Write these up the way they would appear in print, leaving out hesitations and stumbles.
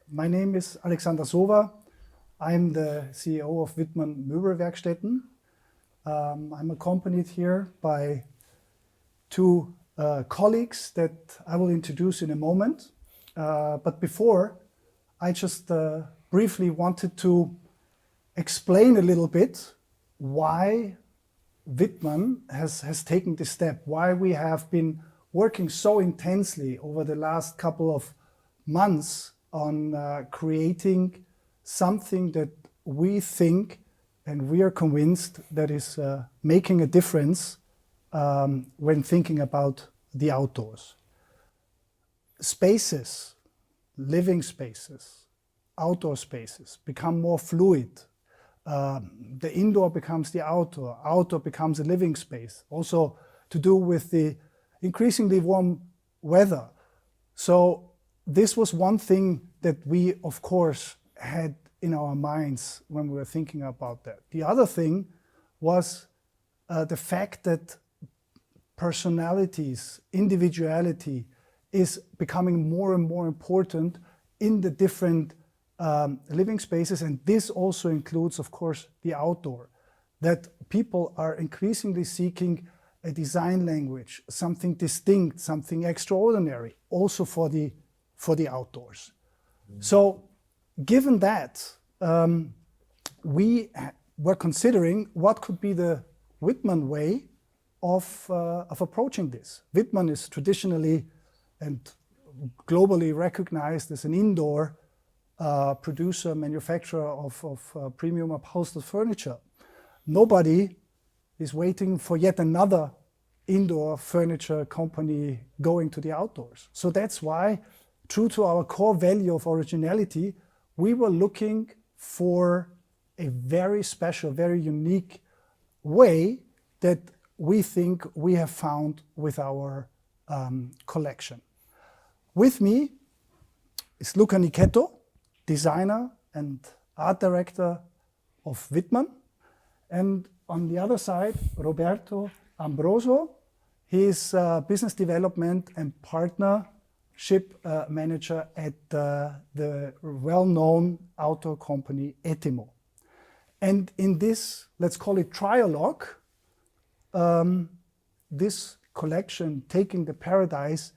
My name is Alexander Sowa. I'm the CEO of Wittmann Möbelwerkstätten. I'm accompanied here by two colleagues that I will introduce in a moment. But before, I just briefly wanted to explain a little bit why Wittmann has taken this step, why we have been working so intensely over the last couple of months on creating something that we think and we are convinced that is making a difference when thinking about the outdoors. Spaces, living spaces, outdoor spaces become more fluid. The indoor becomes the outdoor, outdoor becomes a living space, also to do with the increasingly warm weather. So this was one thing that we, of course, had in our minds when we were thinking about that. The other thing was the fact that personalities, individuality is becoming more and more important in the different living spaces, and this also includes, of course, the outdoor. That people are increasingly seeking a design language, something distinct, something extraordinary, also for the outdoors. So, given that, we were considering what could be the Wittmann way of approaching this. Wittmann is traditionally and globally recognized as an indoor producer, manufacturer of premium upholstered furniture. Nobody is waiting for yet another indoor furniture company going to the outdoors. So that's why, true to our core value of originality, we were looking for a very special, very unique way that we think we have found with our collection. With me is Luca Nichetto, designer and art director of Wittmann. And on the other side, Roberto Ambroso. He is business development and partnership manager at the well-known outdoor company Etimo. And in this, let's call it trialogue, this collection, Taking the Paradise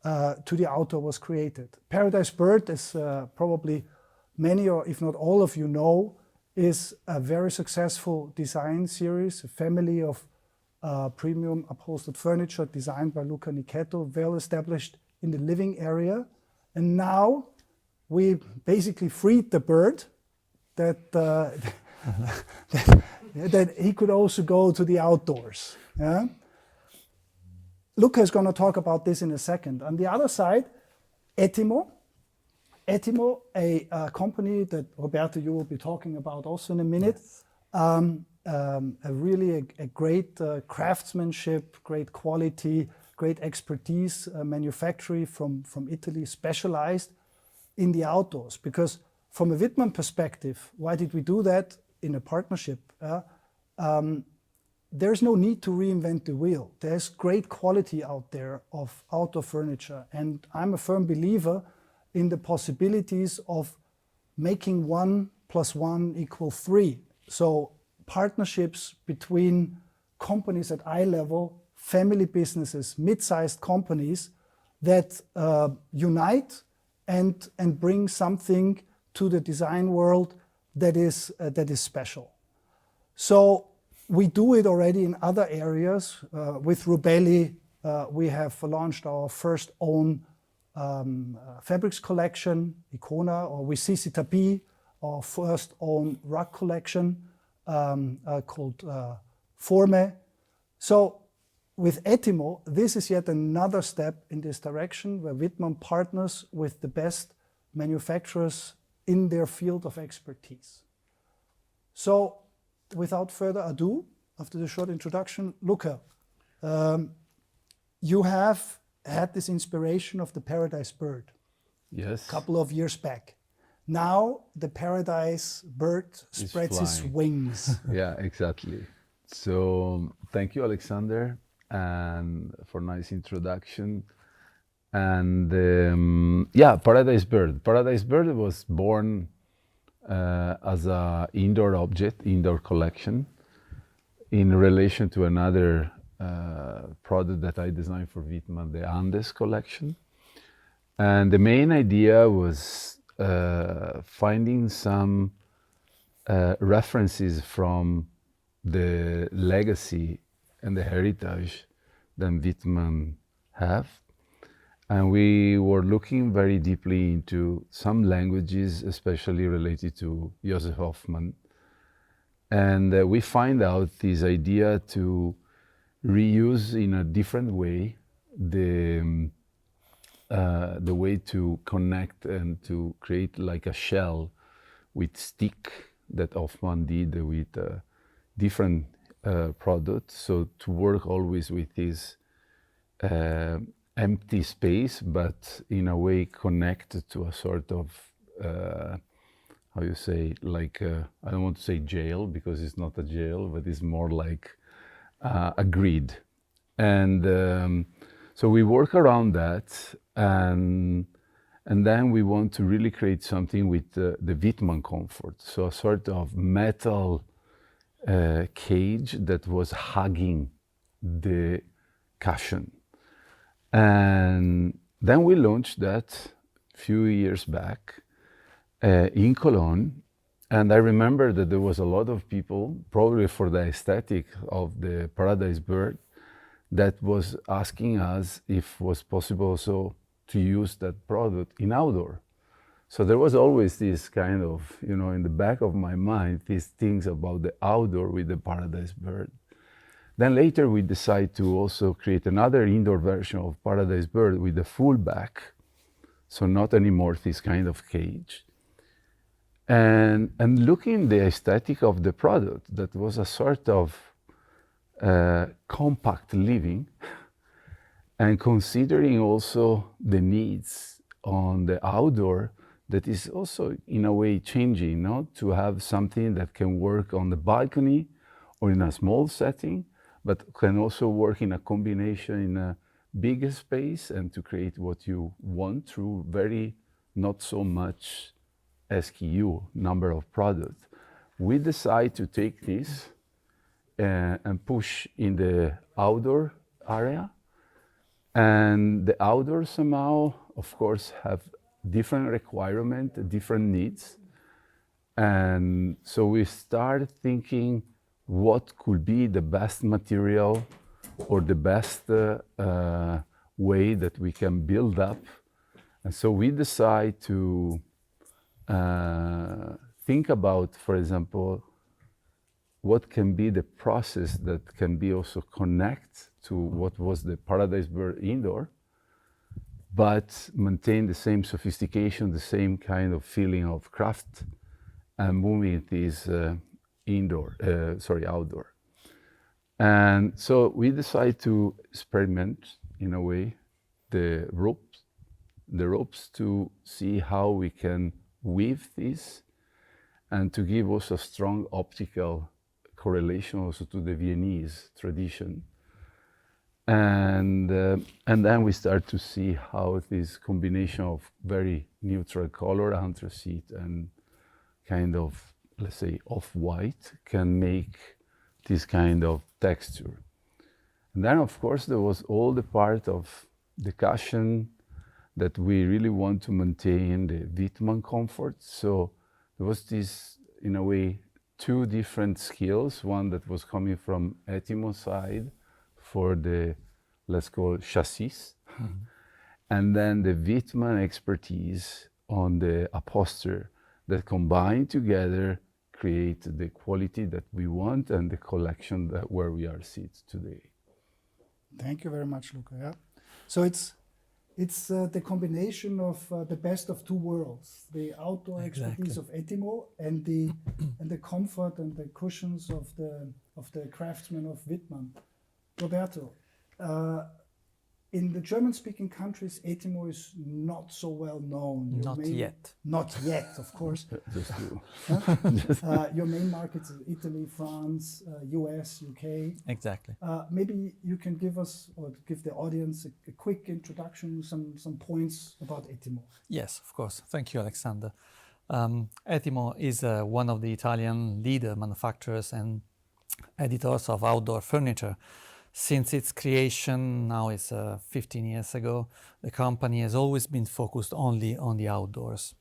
to the Outdoor, was created. Paradise Bird, as probably many or if not all of you know, is a very successful design series, a family of premium upholstered furniture designed by Luca Nichetto, well established in the living area. And now we basically freed the bird that, that he could also go to the outdoors. Yeah? Luca is going to talk about this in a second. On the other side, Etimo. Etimo, a company that Roberto, you will be talking about also in a minute. Yes. Really a great craftsmanship, great quality, great expertise, manufacturing from Italy, specialized in the outdoors. Because from a Wittmann perspective, why did we do that in a partnership? There's no need to reinvent the wheel. There's great quality out there of outdoor furniture. And I'm a firm believer in the possibilities of making 1 + 1 = 3. So partnerships between companies at eye level, family businesses, mid-sized companies that unite and bring something to the design world that is special. So we do it already in other areas. With Rubelli, we have launched our first own fabrics collection, Icona, or with CC Tapis, our first own rug collection called Forme. So with Etimo, this is yet another step in this direction where Wittmann partners with the best manufacturers in their field of expertise. So without further ado, after the short introduction, Luca, you have had this inspiration of the Paradise Bird. Yes. A couple of years back. Now the Paradise Bird spreads his wings. Yeah, exactly. So thank you, Alexander, and for nice introduction. And yeah, Paradise Bird. Paradise Bird was born as a indoor object, indoor collection, in relation to another product that I designed for Wittmann, the Andes collection. And the main idea was finding some references from the legacy and the heritage that Wittmann have. And we were looking very deeply into some languages, especially related to Joseph Hoffmann. And we find out this idea to reuse in a different way the way to connect and to create like a shell with stick that Hoffmann did with different products. So to work always with this empty space, but in a way connected to a sort of how you say, like I don't want to say jail because it's not a jail, but it's more like a grid. And so we work around that, and then we want to really create something with the Wittmann comfort. So a sort of metal cage that was hugging the cushion. And then we launched that a few years back in Cologne. And I remember that there was a lot of people, probably for the aesthetic of the Paradise Bird, that was asking us if it was possible also to use that product in outdoor. So there was always this kind of, you know, in the back of my mind, these things about the outdoor with the Paradise Bird. Then later we decided to also create another indoor version of Paradise Bird with the full back, so not anymore this kind of cage. And looking the aesthetic of the product, that was a sort of compact living, and considering also the needs on the outdoor, that is also in a way changing, no? To have something that can work on the balcony or in a small setting, but can also work in a combination in a bigger space and to create what you want through very not so much SKU, number of products. We decide to take this and push in the outdoor area. And the outdoor somehow, of course, have different requirements, different needs. And so we start thinking what could be the best material or the best way that we can build up. And so we decide to think about, for example, what can be the process that can be also connect to what was the Paradise Bird indoor, but maintain the same sophistication, the same kind of feeling of craft, and moving this outdoor. And so we decide to experiment in a way the ropes to see how we can weave this and to give also a strong optical correlation also to the Viennese tradition. And then we start to see how this combination of very neutral color, anthracite, and kind of, let's say, off-white can make this kind of texture. And then, of course, there was all the part of the cushion that we really want to maintain the Wittmann comfort. So there was this, in a way, two different skills. One that was coming from Etimo side for the, let's call it chassis. And then the Wittmann expertise on the upholstery that combined together create the quality that we want and the collection that where we are sit today. Thank you very much, Luca. Yeah. So it's the combination of the best of two worlds: the outdoor expertise of Etimo and the comfort and the cushions of the craftsmen of Wittmann. Roberto, in the German-speaking countries, Etimo is not so well known. Not yet. Not yet, of course. Just you. Your main markets are Italy, France, US, UK. Exactly. Maybe you can give us or give the audience a quick introduction, some points about Etimo. Yes, of course. Thank you, Alexander. Etimo is one of the Italian leader manufacturers and editors of outdoor furniture. Since its creation, now it's 15 years ago, the company has always been focused only on the outdoors.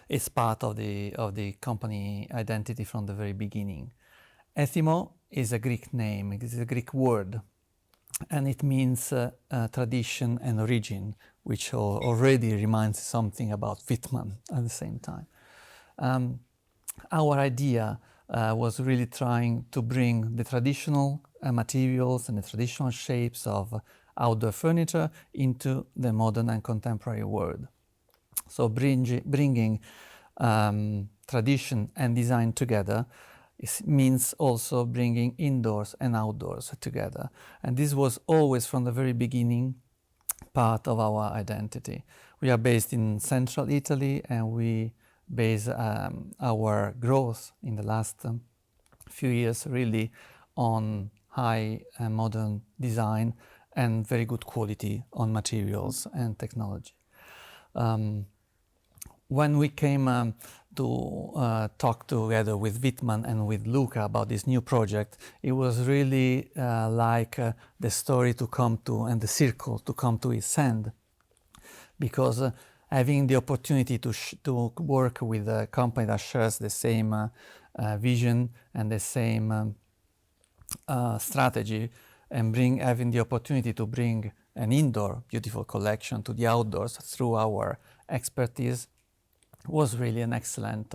It's part of the company identity from the very beginning. Etimo is a Greek name, it is a Greek word, and it means tradition and origin, which already reminds something about Wittmann at the same time. Our idea was really trying to bring the traditional materials and the traditional shapes of outdoor furniture into the modern and contemporary world. So bringing tradition and design together means also bringing indoors and outdoors together. And this was always from the very beginning part of our identity. We are based in central Italy, and we base our growth in the last few years really on high modern design and very good quality on materials and technology. When we came to talk together with Wittmann and with Luca about this new project, it was really like the story to come to and the circle to come to its end, because having the opportunity to work with a company that shares the same vision and the same strategy, and having the opportunity to bring an indoor beautiful collection to the outdoors through our expertise was really an excellent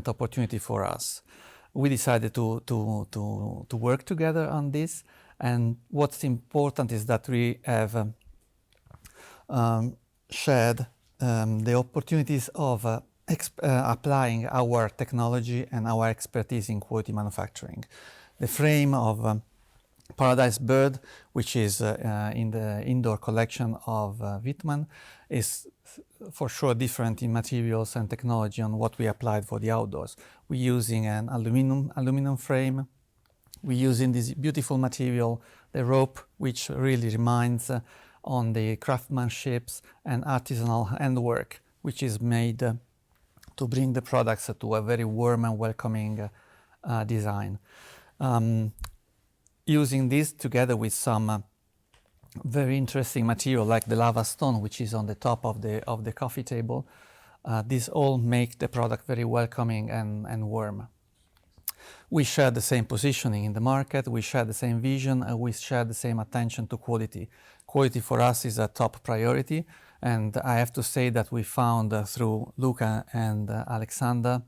opportunity for us. We decided to work together on this, and what's important is that we have shared the opportunities of applying our technology and our expertise in quality manufacturing. The frame of Paradise Bird, which is in the indoor collection of Wittmann, is for sure different in materials and technology on what we applied for the outdoors. We're using an aluminum frame. We're using this beautiful material, the rope, which really reminds on the craftsmanships and artisanal handwork, which is made to bring the products to a very warm and welcoming design. Using this together with some very interesting material like the lava stone, which is on the top of the coffee table, these all make the product very welcoming and warm. We share the same positioning in the market, we share the same vision, and we share the same attention to quality. Quality for us is a top priority, and I have to say that we found through Luca and Alexander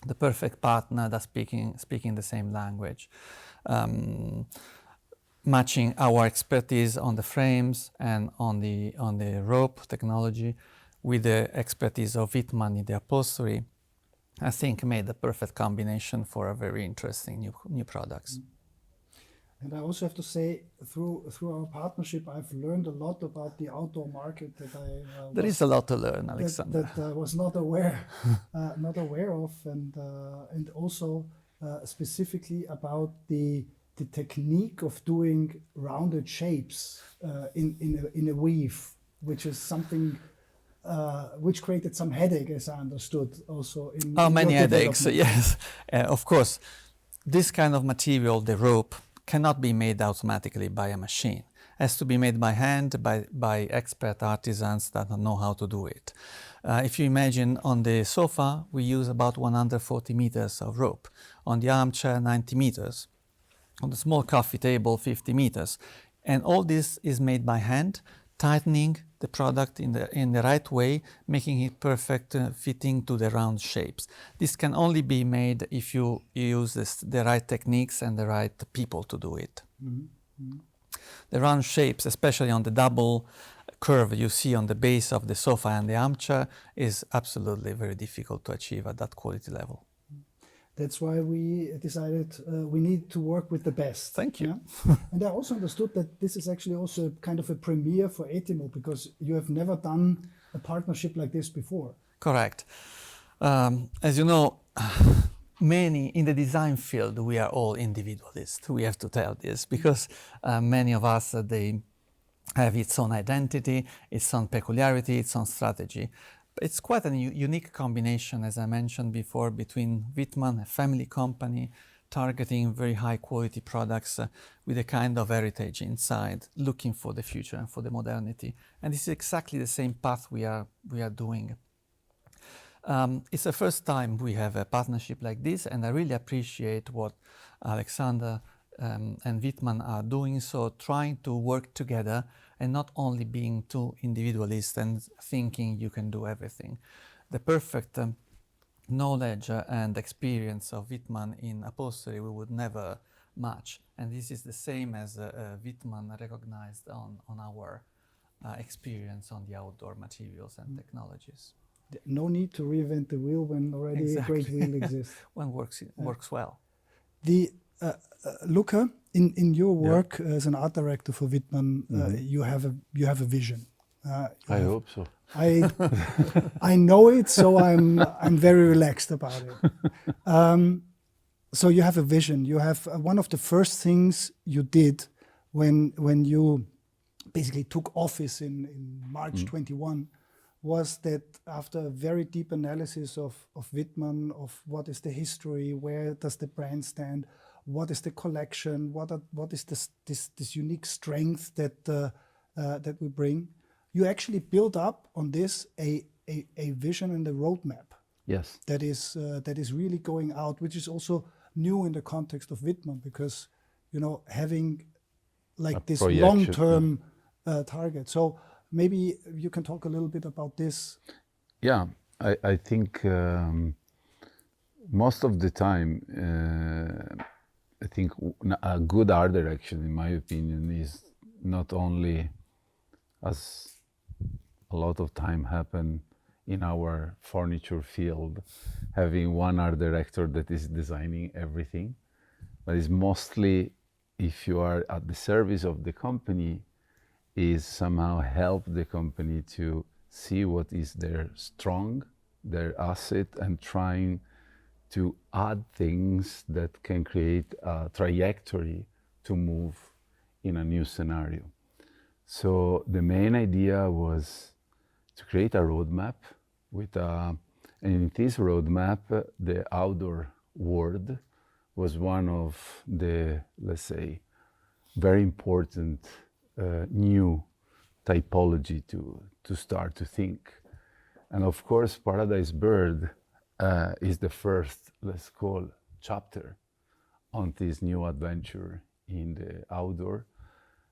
the perfect partner that's speaking the same language. Matching our expertise on the frames and on the rope technology with the expertise of Wittmann in the upholstery, I think made the perfect combination for a very interesting new products. And I also have to say, through our partnership, I've learned a lot about the outdoor market that there is a lot to learn, Alexander. That I was not aware of, and also specifically about the technique of doing rounded shapes in a weave, which is something which created some headache, as I understood, also in many your headaches, development. yes. Of course, this kind of material, the rope, cannot be made automatically by a machine. It has to be made by hand by expert artisans that know how to do it. If you imagine on the sofa, we use about 140 meters of rope. On the armchair, 90 meters. On the small coffee table, 50 meters. And all this is made by hand, tightening the product in the right way, making it perfect fitting to the round shapes. This can only be made if you use the right techniques and the right people to do it. Mm-hmm. The round shapes, especially on the double curve you see on the base of the sofa and the armchair, is absolutely very difficult to achieve at that quality level. That's why we decided we need to work with the best. Thank you. And I also understood that this is actually also kind of a premiere for Etimo, because you have never done a partnership like this before. Correct. As you know, many in the design field, we are all individualists. We have to tell this because many of us, they have its own identity, its own peculiarity, its own strategy. But it's quite a unique combination, as I mentioned before, between Wittmann, a family company, targeting very high quality products with a kind of heritage inside, looking for the future and for the modernity. And this is exactly the same path we are doing. It's the first time we have a partnership like this, and I really appreciate what Alexander and Wittmann are doing, so trying to work together and not only being two individualists and thinking you can do everything. The perfect knowledge and experience of Wittmann in upholstery we would never match, and this is the same as Wittmann recognized on our experience on the outdoor materials and technologies. No need to reinvent the wheel when already a great wheel exists. When works well. The Luca, in your work as an art director for Wittmann, you have a vision. I hope so. I know it, so I'm very relaxed about it. So you have a vision. You have one of the first things you did when you basically took office in March 21 was that after a very deep analysis of Wittmann, of what is the history, where does the brand stand, what is the collection, what is this unique strength that we bring, you actually build up on this a vision and a roadmap. Yes. That is really going out, which is also new in the context of Wittmann, because having like this long-term target. So maybe you can talk a little bit about this. Yeah, I think most of the time, I think a good art direction, in my opinion, is not only, as a lot of time happen in our furniture field, having one art director that is designing everything, but it's mostly, if you are at the service of the company, is somehow help the company to see what is their strong, their asset, and trying to add things that can create a trajectory to move in a new scenario. So the main idea was to create a roadmap and in this roadmap, the outdoor world was one of the, let's say, very important new typology to start to think. And of course, Paradise Bird is the first, let's call, chapter on this new adventure in the outdoor.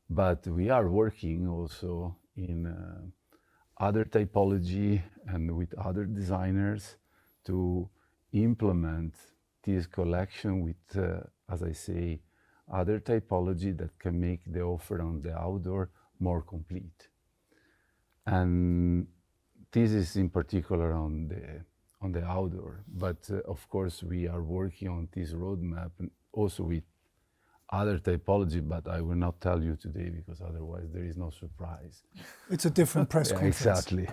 But we are working also in other typology and with other designers to implement this collection with, as I say, other typology that can make the offer on the outdoor more complete. And this is in particular on the outdoor, but of course we are working on this roadmap and also with other typology, but I will not tell you today because otherwise there is no surprise. It's a different press conference. Exactly.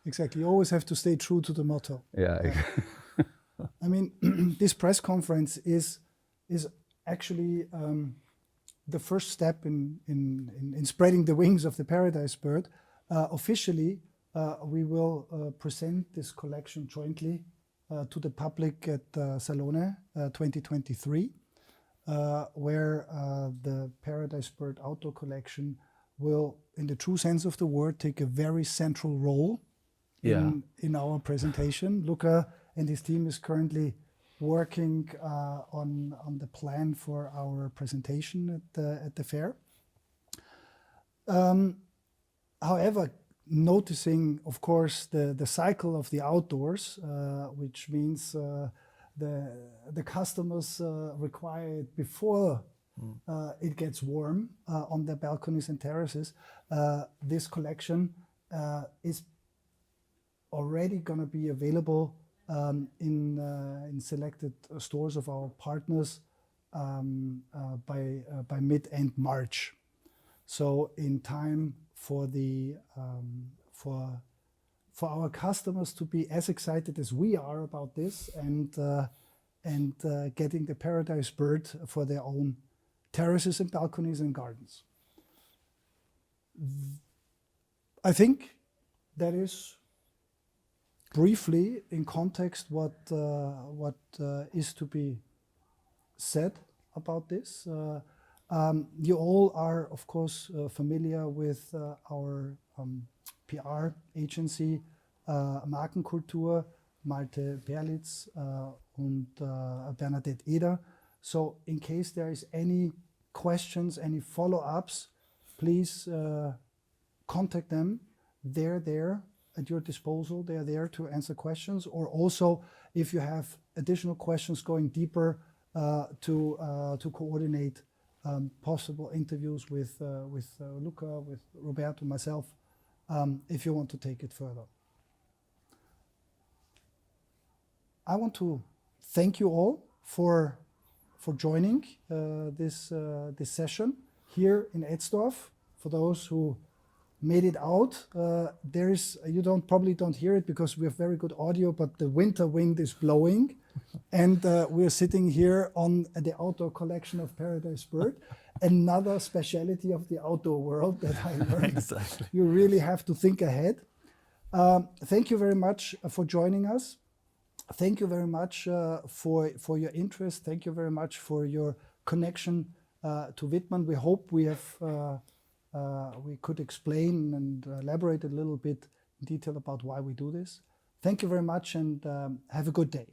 Exactly. You always have to stay true to the motto. Yeah. I mean, this press conference is actually the first step in spreading the wings of the Paradise Bird. Officially, we will present this collection jointly to the public at Salone 2023, where the Paradise Bird outdoor collection will, in the true sense of the word, take a very central role in our presentation. Luca and his team is currently working on the plan for our presentation at the fair. However, noticing, of course, the cycle of the outdoors, which means the customers require it before it gets warm on their balconies and terraces. This collection is already going to be available in selected stores of our partners by mid-end March. So in time for the for our customers to be as excited as we are about this and getting the Paradise Bird for their own terraces and balconies and gardens. I think that is briefly in context what is to be said about this. You all are, of course, familiar with our PR agency, Markenkultur, Malte Berlitz and Bernadette Eder. So in case there is any questions, any follow-ups, please contact them. They're there at your disposal. They're there to answer questions, or also if you have additional questions going deeper to coordinate possible interviews with Luca, with Roberto, myself, if you want to take it further. I want to thank you all for joining this session here in Etzdorf. For those who made it out, you probably don't hear it because we have very good audio, but the winter wind is blowing, and we're sitting here on the outdoor collection of Paradise Bird. Another speciality of the outdoor world that I learned. Exactly. You really have to think ahead. Thank you very much for joining us. Thank you very much for your interest. Thank you very much for your connection to Wittmann. We hope we could explain and elaborate a little bit in detail about why we do this. Thank you very much, and have a good day.